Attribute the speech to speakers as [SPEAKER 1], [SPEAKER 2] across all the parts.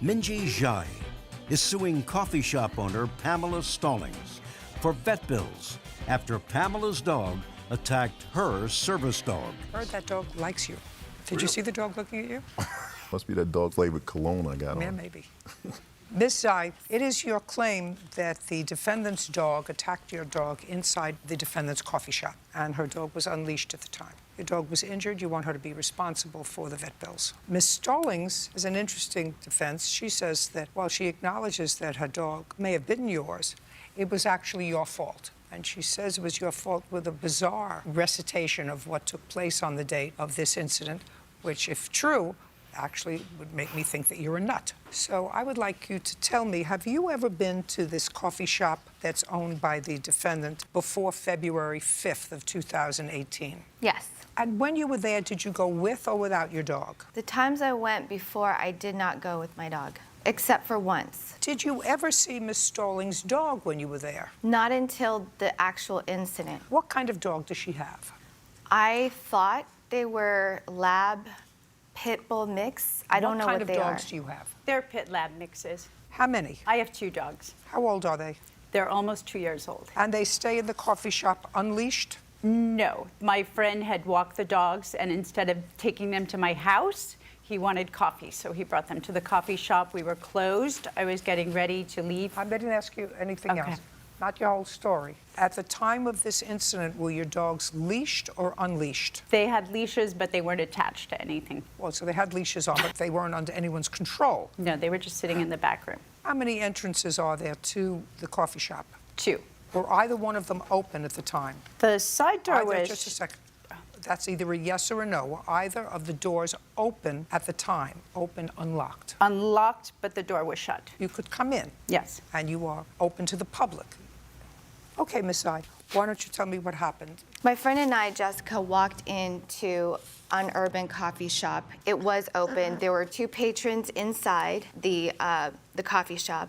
[SPEAKER 1] Minji Zhai is suing coffee shop owner Pamela Stallings for vet bills after Pamela's dog attacked her service dog.
[SPEAKER 2] I heard that dog likes you. Did you see the dog looking at you?
[SPEAKER 3] Must be that dog flavored cologne I got on.
[SPEAKER 2] Yeah, maybe. Ms. Zai, it is your claim that the defendant's dog attacked your dog inside the defendant's coffee shop, and her dog was unleashed at the time. Your dog was injured. You want her to be responsible for the vet bills. Ms. Stallings is an interesting defense. She says that while she acknowledges that her dog may have bitten yours, it was actually your fault. And she says it was your fault with a bizarre recitation of what took place on the date of this incident, which, if true, actually would make me think that you're a nut. So I would like you to tell me, have you ever been to this coffee shop that's owned by the defendant before February 5th of 2018?
[SPEAKER 4] Yes.
[SPEAKER 2] And when you were there, did you go with or without your dog?
[SPEAKER 4] The times I went before, I did not go with my dog, except for once.
[SPEAKER 2] Did you ever see Miss Stallings' dog when you were there?
[SPEAKER 4] Not until the actual incident.
[SPEAKER 2] What kind of dog does she have?
[SPEAKER 4] I thought they were lab pit bull mix. I don't know what they are.
[SPEAKER 2] What kind of dogs do you have?
[SPEAKER 5] They're pit lab mixes.
[SPEAKER 2] How many?
[SPEAKER 5] I have 2 dogs.
[SPEAKER 2] How old are they?
[SPEAKER 5] They're almost 2 years old.
[SPEAKER 2] And they stay in the coffee shop unleashed?
[SPEAKER 5] No. My friend had walked the dogs, and instead of taking them to my house, he wanted coffee, so he brought them to the coffee shop. We were closed. I was getting ready to leave.
[SPEAKER 2] I didn't ask you anything else. Not your whole story. At the time of this incident, were your dogs leashed or unleashed?
[SPEAKER 5] They had leashes, but they weren't attached to anything.
[SPEAKER 2] Well, so they had leashes on, but they weren't under anyone's control.
[SPEAKER 5] No, they were just sitting in the back room.
[SPEAKER 2] How many entrances are there to the coffee shop?
[SPEAKER 5] 2.
[SPEAKER 2] Were either one of them open at the time?
[SPEAKER 5] The side door was...
[SPEAKER 2] Just a second. That's either a yes or a no. Were either of the doors open at the time? Open, unlocked?
[SPEAKER 5] Unlocked, but the door was shut.
[SPEAKER 2] You could come in.
[SPEAKER 5] Yes.
[SPEAKER 2] And you are open to the public. Okay, Miss Zai, why don't you tell me what happened?
[SPEAKER 4] My friend and I, Jessica, walked into an urban coffee shop. It was open. There were 2 patrons inside the coffee shop.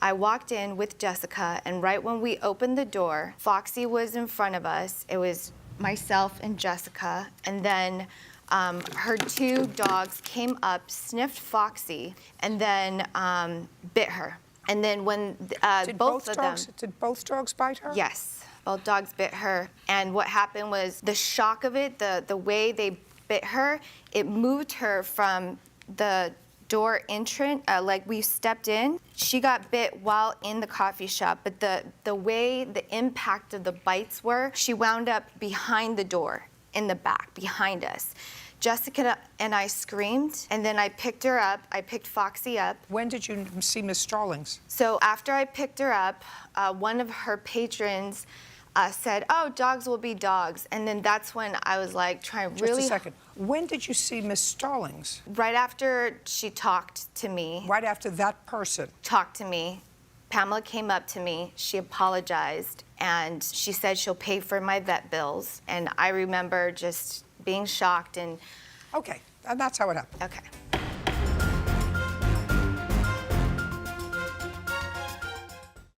[SPEAKER 4] I walked in with Jessica, and right when we opened the door, Foxy was in front of us. It was myself and Jessica, and then her 2 dogs came up, sniffed Foxy, and then bit her. And then when
[SPEAKER 2] Did
[SPEAKER 4] both of them...
[SPEAKER 2] Did both dogs bite her?
[SPEAKER 4] Yes, both dogs bit her. And what happened was the shock of it, the way they bit her, it moved her from the door entrance, like we stepped in. She got bit while in the coffee shop, but the way the impact of the bites were, she wound up behind the door, in the back, behind us. Jessica and I screamed, and then I picked her up. I picked Foxy up.
[SPEAKER 2] When did you see Miss Stallings?
[SPEAKER 4] So after I picked her up, one of her patrons said, "Oh, dogs will be dogs." And then that's when I was like trying really...
[SPEAKER 2] Just a second. When did you see Miss Stallings?
[SPEAKER 4] Right after she talked to me.
[SPEAKER 2] Right after that person?
[SPEAKER 4] Talked to me. Pamela came up to me. She apologized, and she said she'll pay for my vet bills. And I remember just being shocked and...
[SPEAKER 2] Okay, and that's how it happened.
[SPEAKER 4] Okay.